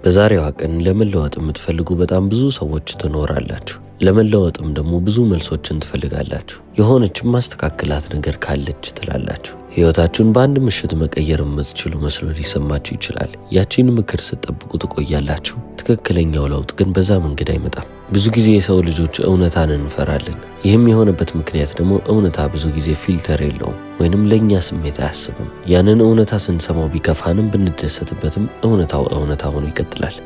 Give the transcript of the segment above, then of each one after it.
በዛሬዋ ቀን ለመለወጥ የምትፈልጉ በጣም ብዙ ሰዎች ትኖራላችሁ። ለመለወጥም ደግሞ ብዙ መልሶችን ትፈልጋላችሁ። የሆነችም ማስተካከላት ነገር ካለች ትላላችሁ። ህይወታችሁን በአንድ ምሽት መቀየር የምትችሉ መስሎ ሊሰማችሁ ይችላል። ያቺን ምክር ስትጠብቁ ትቆያላችሁ። ትክክለኛው ለውጥ ግን በዛ መንገድ አይመጣም። ብዙ ጊዜ የሰው ልጆች እውነታን እንፈራለን። ይህም የሆነበት ምክንያት ደግሞ እውነታ ብዙ ጊዜ ፊልተር የለውም ወይንም ለኛ ስሜት አያስብም። ያንን እውነታ ስንሰማው ቢከፋንም ብንደሰትበትም እውነታው እውነታ ሆኖ ይቀጥላል።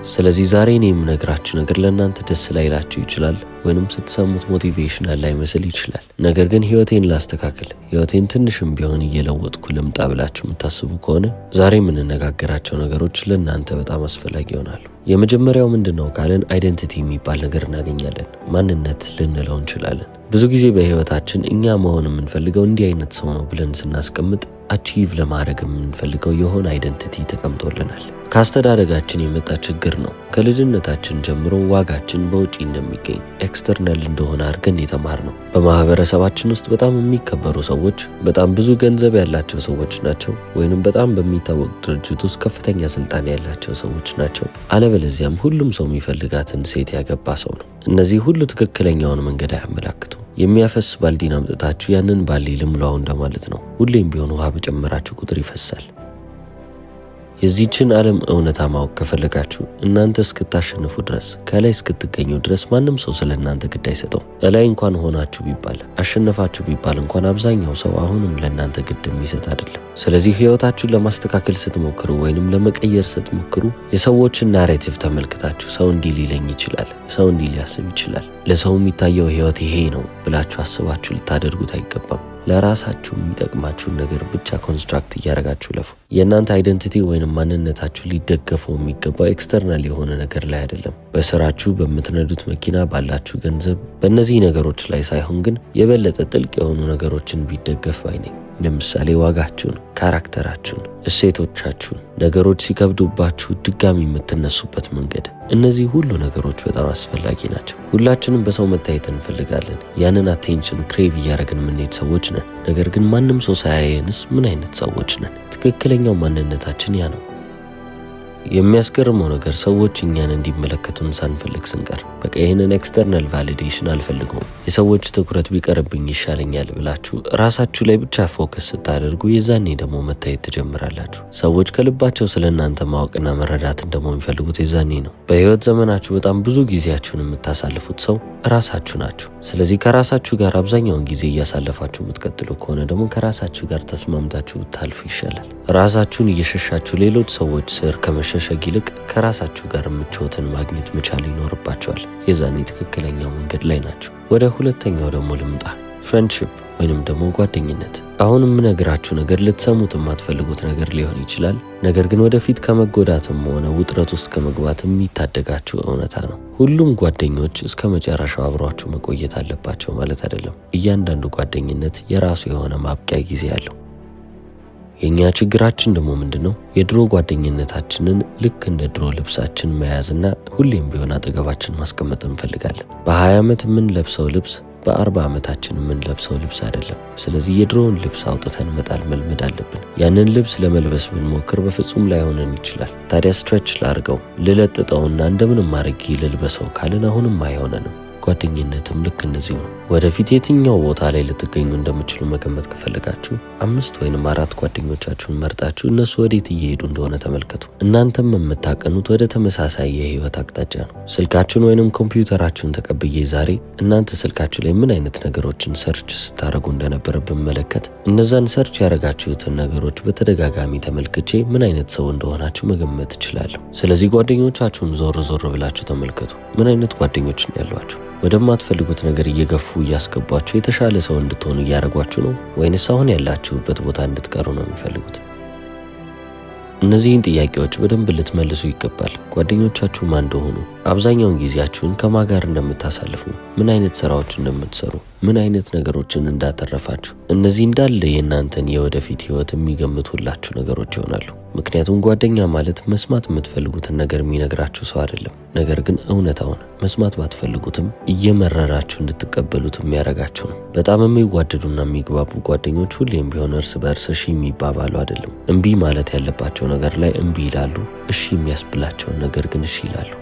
ስለዚህ ዛሬ እኔ የምነግራችሁ ነገር ለእናንተ ደስ ላይላችሁ ይችላል ወይንም ስትሰሙት ሞቲቬሽናል ላይመስል ይችላል። ነገር ግን ህይወቴን ላስተካክል፣ ህይወቴን ትንሽም ቢሆን እየለወጥኩ ልምጣ ብላችሁ የምታስቡ ከሆነ ዛሬ የምንነጋገራቸው ነገሮች ለእናንተ በጣም አስፈላጊ ይሆናሉ። የመጀመሪያው ምንድነው ካለን አይደንቲቲ የሚባል ነገር እናገኛለን። ማንነት ልንለው እንችላለን። ብዙ ጊዜ በህይወታችን እኛ መሆን የምንፈልገው እንዲህ አይነት ሰው ነው ብለን ስናስቀምጥ አቺቭ ለማድረግ የምንፈልገው የሆነ አይደንቲቲ ተቀምጦልናል። ከአስተዳደጋችን የመጣ ችግር ነው። ከልጅነታችን ጀምሮ ዋጋችን በውጪ እንደሚገኝ ኤክስተርናል እንደሆነ አድርገን የተማርነው። በማህበረሰባችን ውስጥ በጣም የሚከበሩ ሰዎች በጣም ብዙ ገንዘብ ያላቸው ሰዎች ናቸው፣ ወይንም በጣም በሚታወቅ ድርጅት ውስጥ ከፍተኛ ስልጣን ያላቸው ሰዎች ናቸው። አለበለዚያም ሁሉም ሰው የሚፈልጋትን ሴት ያገባ ሰው ነው። እነዚህ ሁሉ ትክክለኛውን መንገድ አያመላክቱ። የሚያፈስ ባልዲን አምጥታችሁ ያንን ባሊ ልሙላው እንደማለት ነው። ሁሌም ቢሆን ውሃ በጨመራችሁ ቁጥር ይፈሳል። የዚህችን ዓለም እውነታ ማወቅ ከፈለጋችሁ እናንተ እስክታሸንፉ ድረስ ከላይ እስክትገኙ ድረስ ማንም ሰው ስለ እናንተ ግድ አይሰጠው። እላይ እንኳን ሆናችሁ ቢባል አሸነፋችሁ ቢባል እንኳን አብዛኛው ሰው አሁንም ለእናንተ ግድ የሚሰጥ አይደለም። ስለዚህ ህይወታችሁን ለማስተካከል ስትሞክሩ ወይንም ለመቀየር ስትሞክሩ የሰዎችን ናሬቲቭ ተመልክታችሁ ሰው እንዲህ ሊለኝ ይችላል፣ ሰው እንዲህ ሊያስብ ይችላል፣ ለሰው የሚታየው ህይወት ይሄ ነው ብላችሁ አስባችሁ ልታደርጉት አይገባም። ለራሳችሁ የሚጠቅማችሁን ነገር ብቻ ኮንስትራክት እያደረጋችሁ ለፉ። የእናንተ አይደንቲቲ ወይንም ማንነታችሁ ሊደገፈው የሚገባው ኤክስተርናል የሆነ ነገር ላይ አይደለም። በስራችሁ፣ በምትነዱት መኪና፣ ባላችሁ ገንዘብ፣ በእነዚህ ነገሮች ላይ ሳይሆን ግን የበለጠ ጥልቅ የሆኑ ነገሮችን ቢደገፍ ባይ ነኝ። ለምሳሌ ዋጋችሁን፣ ካራክተራችሁን፣ እሴቶቻችሁን፣ ነገሮች ሲከብዱባችሁ ድጋሚ የምትነሱበት መንገድ፣ እነዚህ ሁሉ ነገሮች በጣም አስፈላጊ ናቸው። ሁላችንም በሰው መታየት እንፈልጋለን። ያንን አቴንሽን ክሬቭ እያደረግን የምንሄድ ሰዎች ነን። ነገር ግን ማንም ሰው ሳያየንስ ምን አይነት ሰዎች ነን? ትክክለኛው ማንነታችን ያ ነው። የሚያስገርመው ነገር ሰዎች እኛን እንዲመለከቱን ሳንፈልግ ስንቀር በቃ ይህንን ኤክስተርናል ቫሊዴሽን አልፈልገውም፣ የሰዎች ትኩረት ቢቀርብኝ ይሻለኛል ብላችሁ ራሳችሁ ላይ ብቻ ፎከስ ስታደርጉ የዛኔ ደግሞ መታየት ትጀምራላችሁ። ሰዎች ከልባቸው ስለ እናንተ ማወቅና መረዳትን ደግሞ የሚፈልጉት የዛኔ ነው። በህይወት ዘመናችሁ በጣም ብዙ ጊዜያችሁን የምታሳልፉት ሰው ራሳችሁ ናችሁ። ስለዚህ ከራሳችሁ ጋር አብዛኛውን ጊዜ እያሳለፋችሁ የምትቀጥሉ ከሆነ ደግሞ ከራሳችሁ ጋር ተስማምታችሁ ብታልፉ ይሻላል። ራሳችሁን እየሸሻችሁ ሌሎች ሰዎች ስር ከመሸሸግ ይልቅ ከራሳችሁ ጋር ምቾትን ማግኘት መቻል ይኖርባችኋል። የዛኔ ትክክለኛው መንገድ ላይ ናቸው። ወደ ሁለተኛው ደግሞ ልምጣ። ፍሬንድሺፕ ወይንም ደግሞ ጓደኝነት። አሁን የምነግራችሁ ነገር ልትሰሙት የማትፈልጉት ነገር ሊሆን ይችላል። ነገር ግን ወደፊት ከመጎዳትም ሆነ ውጥረት ውስጥ ከመግባት የሚታደጋችሁ እውነታ ነው። ሁሉም ጓደኞች እስከ መጨረሻው አብሯችሁ መቆየት አለባቸው ማለት አይደለም። እያንዳንዱ ጓደኝነት የራሱ የሆነ ማብቂያ ጊዜ አለው። የኛ ችግራችን ደግሞ ምንድነው? የድሮ ጓደኝነታችንን ልክ እንደ ድሮ ልብሳችን መያዝና ሁሌም ቢሆን አጠገባችን ማስቀመጥ እንፈልጋለን። በ20 ዓመት የምንለብሰው ልብስ በ40 ዓመታችን የምንለብሰው ልብስ አይደለም። ስለዚህ የድሮውን ልብስ አውጥተን መጣል መልመድ አለብን። ያንን ልብስ ለመልበስ ብንሞክር በፍጹም ላይሆነን ይችላል። ታዲያ ስትሬች ላርገው፣ ልለጥጠውና እንደምንም አድርጌ ልልበሰው ካልን አሁንም አይሆነንም። ጓደኝነትም ልክ እንደዚህ ነው። ወደፊት የትኛው ቦታ ላይ ልትገኙ እንደምትችሉ መገመት ከፈለጋችሁ 5 ወይንም 4 ጓደኞቻችሁን መርጣችሁ እነሱ ወዴት እየሄዱ እንደሆነ ተመልከቱ። እናንተም የምታቀኑት ወደ ተመሳሳይ የህይወት አቅጣጫ ነው። ስልካችሁን ወይንም ኮምፒውተራችሁን ተቀብዬ ዛሬ እናንተ ስልካችሁ ላይ ምን አይነት ነገሮችን ሰርች ስታደርጉ እንደነበረ ብመለከት እነዛን ሰርች ያደረጋችሁትን ነገሮች በተደጋጋሚ ተመልክቼ ምን አይነት ሰው እንደሆናችሁ መገመት እችላለሁ። ስለዚህ ጓደኞቻችሁን ዞር ዞር ብላችሁ ተመልከቱ። ምን አይነት ጓደኞች ነው ያሏችሁ? ወደማትፈልጉት ነገር እየገፉ እያስገቧችሁ የተሻለ ሰው እንድትሆኑ እያደረጓችሁ ነው ወይንስ አሁን ያላችሁበት ቦታ እንድትቀሩ ነው የሚፈልጉት? እነዚህን ጥያቄዎች በደንብ ልትመልሱ ይገባል። ጓደኞቻችሁ ማን እንደሆኑ፣ አብዛኛውን ጊዜያችሁን ከማን ጋር እንደምታሳልፉ፣ ምን አይነት ስራዎች እንደምትሰሩ፣ ምን አይነት ነገሮችን እንዳተረፋችሁ፣ እነዚህ እንዳለ የእናንተን የወደፊት ህይወት የሚገምቱላችሁ ነገሮች ይሆናሉ። ምክንያቱም ጓደኛ ማለት መስማት የምትፈልጉትን ነገር የሚነግራችሁ ሰው አይደለም። ነገር ግን እውነታውን መስማት ባትፈልጉትም እየመረራችሁ እንድትቀበሉት የሚያደርጋችሁ ነው። በጣም የሚዋደዱና የሚግባቡ ጓደኞች ሁሌም ቢሆን እርስ በእርስ እሺ የሚባባሉ አይደለም። እምቢ ማለት ያለባቸው ነገር ላይ እምቢ ይላሉ፣ እሺ የሚያስብላቸውን ነገር ግን እሺ ይላሉ።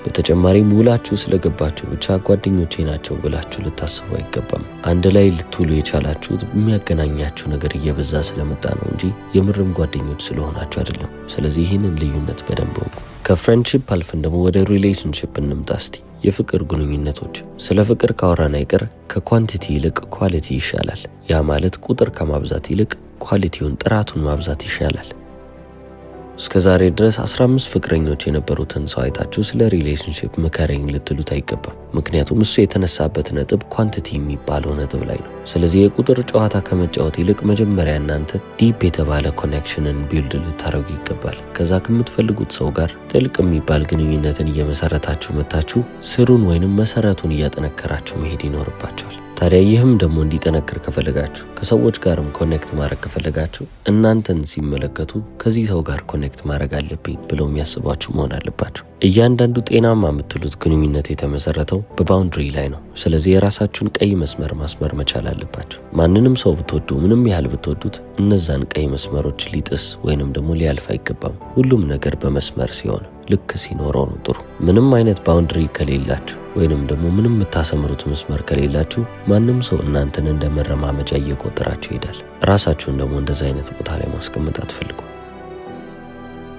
በተጨማሪም ውላችሁ ስለገባችሁ ብቻ ጓደኞቼ ናቸው ብላችሁ ልታስቡ አይገባም። አንድ ላይ ልትውሉ የቻላችሁት የሚያገናኛችሁ ነገር እየበዛ ስለመጣ ነው እንጂ የምርም ጓደኞች ስለሆናችሁ አይደለም። ስለዚህ ይህንን ልዩነት በደንብ እወቁ። ከፍሬንድሺፕ አልፈን ደግሞ ወደ ሪሌሽንሺፕ እንምጣ እስቲ። የፍቅር ግንኙነቶች። ስለ ፍቅር ካወራን አይቀር ከኳንቲቲ ይልቅ ኳሊቲ ይሻላል። ያ ማለት ቁጥር ከማብዛት ይልቅ ኳሊቲውን ጥራቱን ማብዛት ይሻላል። እስከ ዛሬ ድረስ 15 ፍቅረኞች የነበሩትን ሰው አይታችሁ ስለ ሪሌሽንሺፕ ምከረኝ ልትሉት አይገባም። ምክንያቱም እሱ የተነሳበት ነጥብ ኳንቲቲ የሚባለው ነጥብ ላይ ነው። ስለዚህ የቁጥር ጨዋታ ከመጫወት ይልቅ መጀመሪያ እናንተ ዲፕ የተባለ ኮኔክሽንን ቢልድ ልታደርጉ ይገባል። ከዛ ከምትፈልጉት ሰው ጋር ጥልቅ የሚባል ግንኙነትን እየመሰረታችሁ መታችሁ ስሩን ወይንም መሰረቱን እያጠነከራችሁ መሄድ ይኖርባቸዋል። ታዲያ ይህም ደግሞ እንዲጠነክር ከፈለጋችሁ ከሰዎች ጋርም ኮኔክት ማድረግ ከፈለጋችሁ እናንተን ሲመለከቱ ከዚህ ሰው ጋር ኮኔክት ማድረግ አለብኝ ብለው የሚያስቧችሁ መሆን አለባችሁ። እያንዳንዱ ጤናማ የምትሉት ግንኙነት የተመሰረተው በባውንድሪ ላይ ነው። ስለዚህ የራሳችሁን ቀይ መስመር ማስመር መቻል አለባችሁ። ማንንም ሰው ብትወዱ ምንም ያህል ብትወዱት እነዛን ቀይ መስመሮች ሊጥስ ወይንም ደግሞ ሊያልፍ አይገባም። ሁሉም ነገር በመስመር ሲሆን ልክ ሲኖረው ነው ጥሩ። ምንም አይነት ባውንድሪ ከሌላችሁ ወይንም ደግሞ ምንም የምታሰምሩት መስመር ከሌላችሁ ማንም ሰው እናንተን እንደ መረማመጃ እየቆጠራችሁ ይሄዳል። ራሳችሁን ደግሞ እንደዛ አይነት ቦታ ላይ ማስቀመጥ አትፈልጉ።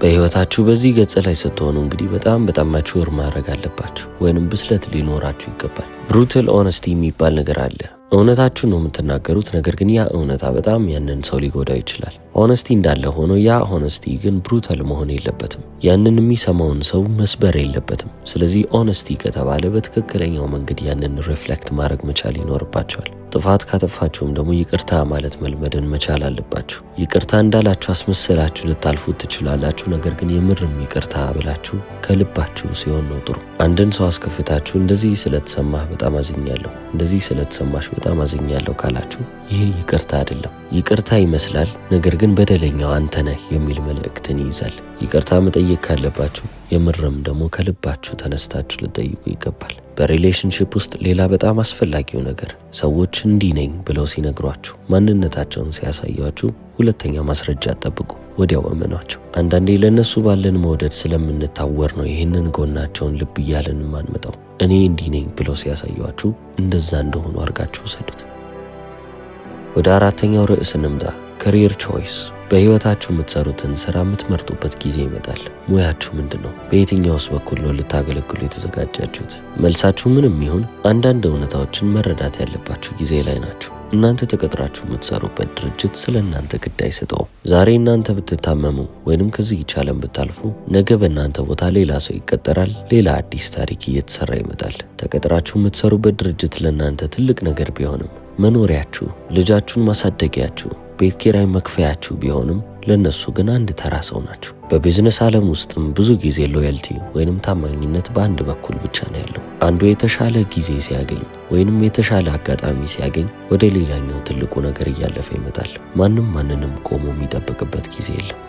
በህይወታችሁ በዚህ ገጽ ላይ ስትሆኑ እንግዲህ በጣም ማቹር ማድረግ አለባችሁ ወይንም ብስለት ሊኖራችሁ ይገባል። ብሩታል ኦነስቲ የሚባል ነገር አለ። እውነታችሁን ነው የምትናገሩት፣ ነገር ግን ያ እውነታ በጣም ያንን ሰው ሊጎዳው ይችላል። ኦነስቲ እንዳለ ሆኖ ያ ኦነስቲ ግን ብሩታል መሆን የለበትም። ያንን የሚሰማውን ሰው መስበር የለበትም። ስለዚህ ኦነስቲ ከተባለ በትክክለኛው መንገድ ያንን ሪፍሌክት ማድረግ መቻል ይኖርባቸዋል። ጥፋት ካጠፋችሁም ደግሞ ይቅርታ ማለት መልመድን መቻል አለባችሁ። ይቅርታ እንዳላችሁ አስመስላችሁ ልታልፉት ትችላላችሁ። ነገር ግን የምርም ይቅርታ ብላችሁ ከልባችሁ ሲሆን ነው ጥሩ። አንድን ሰው አስከፍታችሁ እንደዚህ ስለተሰማህ በጣም አዝኛለሁ፣ እንደዚህ ስለተሰማሽ በጣም አዝኛለሁ ካላችሁ ይህ ይቅርታ አይደለም። ይቅርታ ይመስላል፣ ነገር ግን በደለኛው አንተ ነህ የሚል መልእክትን ይይዛል። ይቅርታ መጠየቅ ካለባችሁ የምርም ደግሞ ከልባችሁ ተነስታችሁ ልጠይቁ ይገባል። በሪሌሽንሺፕ ውስጥ ሌላ በጣም አስፈላጊው ነገር ሰዎች እንዲህ ነኝ ብለው ሲነግሯችሁ፣ ማንነታቸውን ሲያሳያችሁ ሁለተኛ ማስረጃ አጠብቁ፣ ወዲያው እመኗቸው። አንዳንዴ ለነሱ ባለን መውደድ ስለምንታወር ነው ይህንን ጎናቸውን ልብ እያለን ማንመጣው። እኔ እንዲህ ነኝ ብለው ሲያሳያችሁ እንደዛ እንደሆኑ አድርጋችሁ ውሰዱት። ወደ አራተኛው ርዕስ እንምጣ። ካሪየር ቾይስ። በህይወታችሁ የምትሰሩትን ስራ የምትመርጡበት ጊዜ ይመጣል። ሙያችሁ ምንድን ነው? በየትኛውስ በኩል ነው ልታገለግሉ የተዘጋጃችሁት? መልሳችሁ ምንም ይሁን አንዳንድ እውነታዎችን መረዳት ያለባችሁ ጊዜ ላይ ናቸው። እናንተ ተቀጥራችሁ የምትሰሩበት ድርጅት ስለ እናንተ ግድ አይሰጠውም። ዛሬ እናንተ ብትታመሙ ወይንም ከዚህ ይቻለን ብታልፉ፣ ነገ በእናንተ ቦታ ሌላ ሰው ይቀጠራል። ሌላ አዲስ ታሪክ እየተሰራ ይመጣል። ተቀጥራችሁ የምትሰሩበት ድርጅት ለእናንተ ትልቅ ነገር ቢሆንም መኖሪያችሁ፣ ልጃችሁን ማሳደጊያችሁ፣ ቤት ኪራይ መክፈያችሁ ቢሆንም ለነሱ ግን አንድ ተራ ሰው ናቸው። በቢዝነስ ዓለም ውስጥም ብዙ ጊዜ ሎያልቲ ወይንም ታማኝነት በአንድ በኩል ብቻ ነው ያለው። አንዱ የተሻለ ጊዜ ሲያገኝ ወይንም የተሻለ አጋጣሚ ሲያገኝ ወደ ሌላኛው ትልቁ ነገር እያለፈ ይመጣል። ማንም ማንንም ቆሞ የሚጠብቅበት ጊዜ የለም።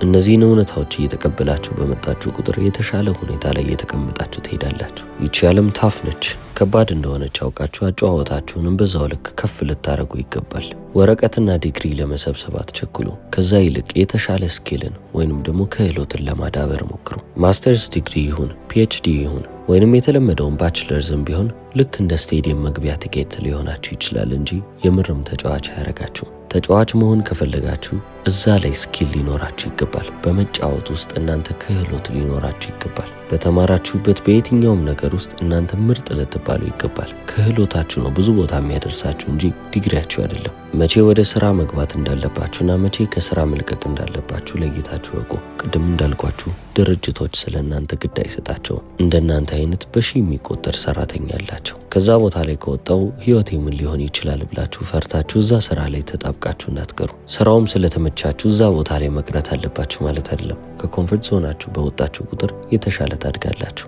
እነዚህን እውነታዎች እየተቀበላችሁ በመጣችሁ ቁጥር የተሻለ ሁኔታ ላይ እየተቀመጣችሁ ትሄዳላችሁ። ይቺ ዓለም ታፍ ነች። ከባድ እንደሆነች አውቃችሁ አጨዋወታችሁንም በዛው ልክ ከፍ ልታደርጉ ይገባል። ወረቀትና ዲግሪ ለመሰብሰብ አትቸኩሉ። ከዛ ይልቅ የተሻለ ስኪልን ወይንም ደግሞ ክህሎትን ለማዳበር ሞክሩ። ማስተርስ ዲግሪ ይሁን ፒኤችዲ ይሁን ወይንም የተለመደውን ባችለርዝም ቢሆን ልክ እንደ ስቴዲየም መግቢያ ቲኬት ሊሆናችሁ ይችላል እንጂ የምርም ተጫዋች አያረጋችሁ። ተጫዋች መሆን ከፈለጋችሁ እዛ ላይ ስኪል ሊኖራችሁ ይገባል። በመጫወት ውስጥ እናንተ ክህሎት ሊኖራችሁ ይገባል። በተማራችሁበት በየትኛውም ነገር ውስጥ እናንተ ምርጥ ልትባሉ ይገባል። ክህሎታችሁ ነው ብዙ ቦታ የሚያደርሳችሁ እንጂ ዲግሪያችሁ አይደለም። መቼ ወደ ስራ መግባት እንዳለባችሁና መቼ ከስራ መልቀቅ እንዳለባችሁ ለይታችሁ እወቁ። ቅድም እንዳልኳችሁ ድርጅቶች ስለ እናንተ ግድ አይሰጣቸው። እንደናንተ አይነት በሺህ የሚቆጠር ሰራተኛ አላቸው። ከዛ ቦታ ላይ ከወጣው ህይወቴ ምን ሊሆን ይችላል ብላችሁ ፈርታችሁ እዛ ስራ ላይ ተጣብቃችሁ እንዳትቀሩ። ስራውም ስለተመ እየተመቻችሁ እዛ ቦታ ላይ መቅረት አለባችሁ ማለት አይደለም። ከኮምፎርት ዞናችሁ በወጣችሁ ቁጥር የተሻለ ታድጋላችሁ።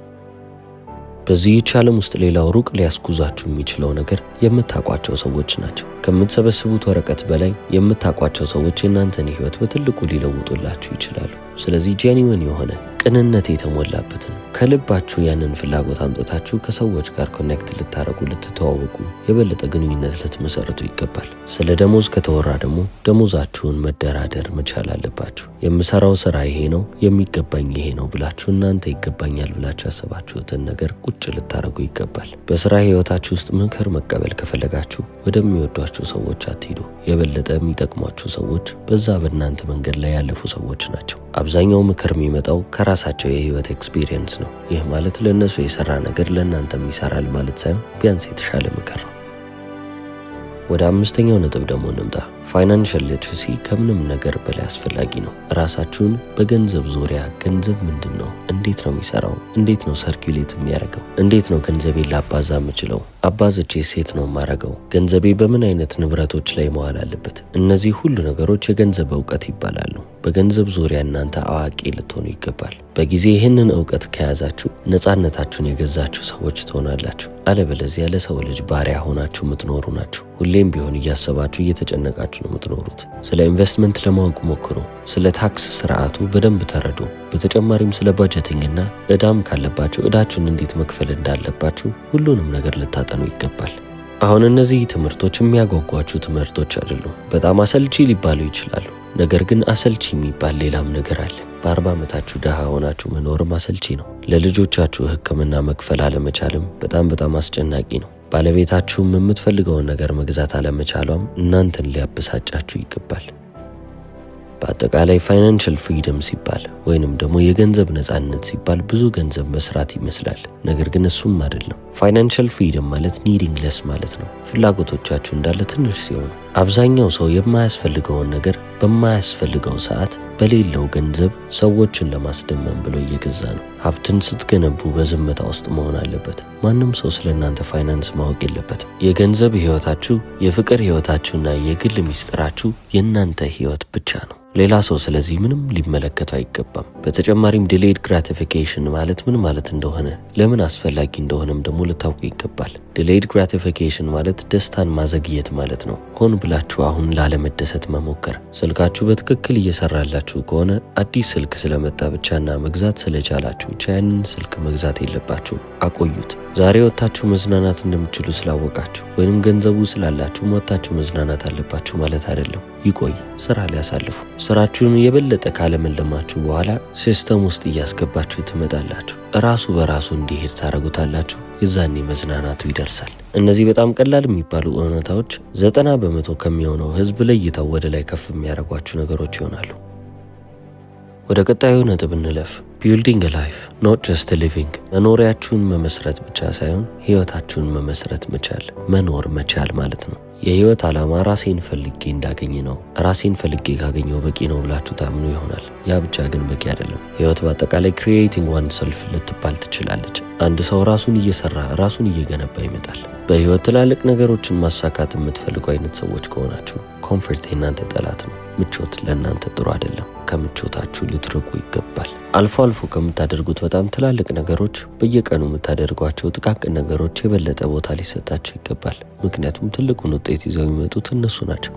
በዚህች ዓለም ውስጥ ሌላው ሩቅ ሊያስጉዛችሁ የሚችለው ነገር የምታውቋቸው ሰዎች ናቸው። ከምትሰበስቡት ወረቀት በላይ የምታውቋቸው ሰዎች የእናንተን ሕይወት በትልቁ ሊለውጡላችሁ ይችላሉ። ስለዚህ ጄኒውን የሆነ ቅንነት የተሞላበትን ከልባችሁ ያንን ፍላጎት አምጥታችሁ ከሰዎች ጋር ኮኔክት ልታረጉ፣ ልትተዋወቁ፣ የበለጠ ግንኙነት ልትመሰርቱ ይገባል። ስለ ደሞዝ ከተወራ ደግሞ ደሞዛችሁን መደራደር መቻል አለባችሁ። የምሰራው ስራ ይሄ ነው፣ የሚገባኝ ይሄ ነው ብላችሁ እናንተ ይገባኛል ብላችሁ ያሰባችሁትን ነገር ቁጭ ልታረጉ ይገባል። በስራ ህይወታችሁ ውስጥ ምክር መቀበል ከፈለጋችሁ ወደሚወዷችሁ ሰዎች አትሂዱ። የበለጠ የሚጠቅሟችሁ ሰዎች በዛ በእናንተ መንገድ ላይ ያለፉ ሰዎች ናቸው። አብዛኛው ምክር የሚመጣው ከራሳቸው የህይወት ኤክስፒሪየንስ ነው። ይህ ማለት ለእነሱ የሰራ ነገር ለእናንተም ይሰራል ማለት ሳይሆን ቢያንስ የተሻለ ምክር ነው። ወደ አምስተኛው ነጥብ ደግሞ እንምጣ። ፋይናንሻል ሊትረሲ ከምንም ነገር በላይ አስፈላጊ ነው። ራሳችሁን በገንዘብ ዙሪያ ገንዘብ ምንድን ነው? እንዴት ነው የሚሰራው? እንዴት ነው ሰርኪዩሌት የሚያደርገው? እንዴት ነው ገንዘቤ ላባዛ የምችለው? አባዝቼ ሴት ነው የማረገው? ገንዘቤ በምን አይነት ንብረቶች ላይ መዋል አለበት? እነዚህ ሁሉ ነገሮች የገንዘብ እውቀት ይባላሉ። በገንዘብ ዙሪያ እናንተ አዋቂ ልትሆኑ ይገባል። በጊዜ ይህንን እውቀት ከያዛችሁ ነፃነታችሁን የገዛችሁ ሰዎች ትሆናላችሁ። አለበለዚያ ለሰው ልጅ ባሪያ ሆናችሁ የምትኖሩ ናችሁ። ሁሌም ቢሆን እያሰባችሁ እየተጨነቃችሁ ነው የምትኖሩት። ስለ ኢንቨስትመንት ለማወቅ ሞክሩ። ስለ ታክስ ስርዓቱ በደንብ ተረዱ። በተጨማሪም ስለ ባጀቲንግና ዕዳም ካለባችሁ ዕዳችሁን እንዴት መክፈል እንዳለባችሁ ሁሉንም ነገር ልታጠኑ ይገባል። አሁን እነዚህ ትምህርቶች የሚያጓጓችሁ ትምህርቶች አይደሉም። በጣም አሰልቺ ሊባሉ ይችላሉ። ነገር ግን አሰልቺ የሚባል ሌላም ነገር አለ። በ40 ዓመታችሁ ድሃ ሆናችሁ መኖርም አሰልቺ ነው። ለልጆቻችሁ ሕክምና መክፈል አለመቻልም በጣም አስጨናቂ ነው። ባለቤታችሁም የምትፈልገውን ነገር መግዛት አለመቻሏም እናንተን ሊያበሳጫችሁ ይገባል። በአጠቃላይ ፋይናንሻል ፍሪደም ሲባል ወይንም ደግሞ የገንዘብ ነፃነት ሲባል ብዙ ገንዘብ መስራት ይመስላል። ነገር ግን እሱም አይደለም። ፋይናንሻል ፍሪደም ማለት ኒዲንግ ለስ ማለት ነው። ፍላጎቶቻችሁ እንዳለ ትንሽ ሲሆኑ፣ አብዛኛው ሰው የማያስፈልገውን ነገር በማያስፈልገው ሰዓት በሌለው ገንዘብ ሰዎችን ለማስደመም ብሎ እየገዛ ነው። ሀብትን ስትገነቡ በዝምታ ውስጥ መሆን አለበት። ማንም ሰው ስለ እናንተ ፋይናንስ ማወቅ የለበትም። የገንዘብ ህይወታችሁ፣ የፍቅር ህይወታችሁና የግል ሚስጥራችሁ የእናንተ ህይወት ብቻ ነው። ሌላ ሰው ስለዚህ ምንም ሊመለከቱ አይገባም። በተጨማሪም ዲሌይድ ግራቲፊኬሽን ማለት ምን ማለት እንደሆነ፣ ለምን አስፈላጊ እንደሆነም ደግሞ ልታውቁ ይገባል። ዲሌይድ ግራቲፊኬሽን ማለት ደስታን ማዘግየት ማለት ነው። ሆን ብላችሁ አሁን ላለመደሰት መሞከር። ስልካችሁ በትክክል እየሰራላችሁ ከሆነ አዲስ ስልክ ስለመጣ ብቻና መግዛት ስለቻላችሁ ብቻ ያንን ስልክ መግዛት የለባችሁም። አቆዩት። ዛሬ ወጥታችሁ መዝናናት እንደምትችሉ ስላወቃችሁ ወይንም ገንዘቡ ስላላችሁ ወጥታችሁ መዝናናት አለባችሁ ማለት አይደለም። ይቆይ። ስራ ሊያሳልፉ ስራችሁን የበለጠ ካለመለማችሁ በኋላ ሲስተም ውስጥ እያስገባችሁ ትመጣላችሁ። ራሱ በራሱ እንዲሄድ ታረጉታላችሁ። የዛኔ መዝናናቱ ይደርሳል። እነዚህ በጣም ቀላል የሚባሉ እውነታዎች 90% ከሚሆነው ህዝብ ለይተው ወደ ላይ ከፍ የሚያደርጓችሁ ነገሮች ይሆናሉ። ወደ ቀጣዩ ነጥብ እንለፍ። ቢልዲንግ ላይፍ ኖት ጀስት ሊቪንግ። መኖሪያችሁን መመስረት ብቻ ሳይሆን ህይወታችሁን መመስረት መቻል፣ መኖር መቻል ማለት ነው። የህይወት ዓላማ ራሴን ፈልጌ እንዳገኝ ነው። ራሴን ፈልጌ ካገኘው በቂ ነው ብላችሁ ታምኑ ይሆናል። ያ ብቻ ግን በቂ አይደለም። ህይወት በአጠቃላይ ክሪኤቲንግ ዋን ሰልፍ ልትባል ትችላለች። አንድ ሰው ራሱን እየሰራ ራሱን እየገነባ ይመጣል። በህይወት ትላልቅ ነገሮችን ማሳካት የምትፈልጉ አይነት ሰዎች ከሆናችሁ ኮምፎርት የእናንተ ጠላት ነው። ምቾት ለእናንተ ጥሩ አይደለም። ከምቾታችሁ ልትርቁ ይገባል። አልፎ አልፎ ከምታደርጉት በጣም ትላልቅ ነገሮች በየቀኑ የምታደርጓቸው ጥቃቅን ነገሮች የበለጠ ቦታ ሊሰጣቸው ይገባል። ምክንያቱም ትልቁን ውጤት ይዘው የሚመጡት እነሱ ናቸው።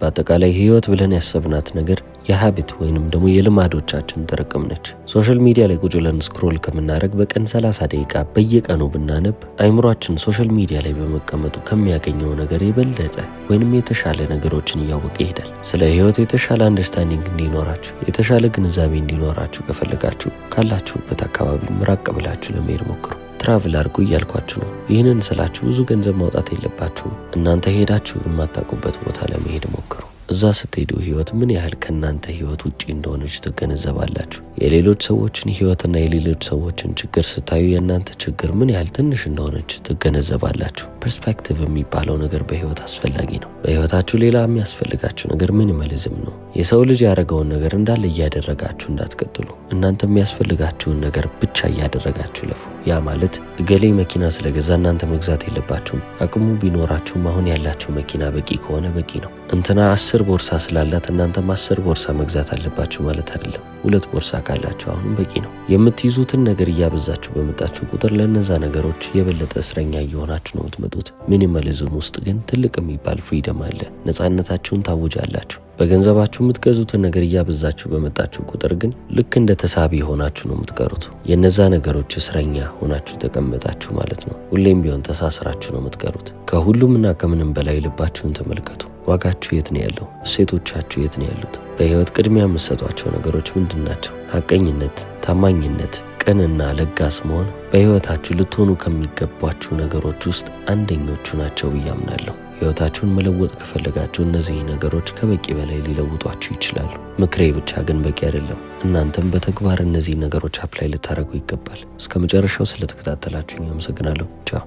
በአጠቃላይ ህይወት ብለን ያሰብናት ነገር የሀቢት ወይንም ደግሞ የልማዶቻችን ጥርቅም ነች። ሶሻል ሚዲያ ላይ ቁጭ ብለን ስክሮል ከምናደርግ በቀን 30 ደቂቃ በየቀኑ ብናነብ አይምሯችን ሶሻል ሚዲያ ላይ በመቀመጡ ከሚያገኘው ነገር የበለጠ ወይንም የተሻለ ነገሮችን እያወቀ ይሄዳል። ስለ ህይወት የተሻለ አንደርስታንዲንግ እንዲኖራችሁ፣ የተሻለ ግንዛቤ እንዲኖራችሁ ከፈለጋችሁ ካላችሁበት አካባቢ ራቅ ብላችሁ ለመሄድ ሞክሩ። ትራቭል አድርጉ እያልኳችሁ ነው። ይህንን ስላችሁ ብዙ ገንዘብ ማውጣት የለባችሁም። እናንተ ሄዳችሁ የማታውቁበት ቦታ ለመሄድ ሞክሩ። እዛ ስትሄዱ ህይወት ምን ያህል ከእናንተ ህይወት ውጪ እንደሆነች ትገነዘባላችሁ። የሌሎች ሰዎችን ህይወትና የሌሎች ሰዎችን ችግር ስታዩ የእናንተ ችግር ምን ያህል ትንሽ እንደሆነች ትገነዘባላችሁ። ፐርስፔክቲቭ የሚባለው ነገር በህይወት አስፈላጊ ነው። በህይወታችሁ ሌላ የሚያስፈልጋችሁ ነገር ሚኒማሊዝም ነው። የሰው ልጅ ያደረገውን ነገር እንዳለ እያደረጋችሁ እንዳትቀጥሉ። እናንተ የሚያስፈልጋችሁን ነገር ብቻ እያደረጋችሁ ለፉ። ያ ማለት እገሌ መኪና ስለገዛ እናንተ መግዛት የለባችሁም። አቅሙ ቢኖራችሁም አሁን ያላችሁ መኪና በቂ ከሆነ በቂ ነው። እንትና 10 10 ቦርሳ ስላላት እናንተም 10 ቦርሳ መግዛት አለባችሁ ማለት አይደለም። 2 ቦርሳ ካላችሁ አሁንም በቂ ነው። የምትይዙትን ነገር እያበዛችሁ በመጣችሁ ቁጥር ለነዛ ነገሮች የበለጠ እስረኛ እየሆናችሁ ነው የምትመጡት። ሚኒማሊዝም ውስጥ ግን ትልቅ የሚባል ፍሪደም አለ። ነፃነታችሁን ታውጃላችሁ። በገንዘባችሁ የምትገዙትን ነገር እያበዛችሁ በመጣችሁ ቁጥር ግን ልክ እንደ ተሳቢ ሆናችሁ ነው የምትቀሩት። የነዛ ነገሮች እስረኛ ሆናችሁ ተቀመጣችሁ ማለት ነው። ሁሌም ቢሆን ተሳስራችሁ ነው የምትቀሩት። ከሁሉምና ከምንም በላይ ልባችሁን ተመልከቱ። ዋጋችሁ የት ነው ያለው? እሴቶቻችሁ የት ነው ያሉት? በህይወት ቅድሚያ የምትሰጧቸው ነገሮች ምንድን ናቸው? ሐቀኝነት፣ ታማኝነት፣ ቅንና ለጋስ መሆን በህይወታችሁ ልትሆኑ ከሚገቧችሁ ነገሮች ውስጥ አንደኞቹ ናቸው ብዬ አምናለሁ። ህይወታችሁን መለወጥ ከፈለጋችሁ እነዚህ ነገሮች ከበቂ በላይ ሊለውጧችሁ ይችላሉ። ምክሬ ብቻ ግን በቂ አይደለም። እናንተም በተግባር እነዚህ ነገሮች አፕላይ ልታደርጉ ይገባል። እስከ መጨረሻው ስለተከታተላችሁኝ አመሰግናለሁ። ቻው።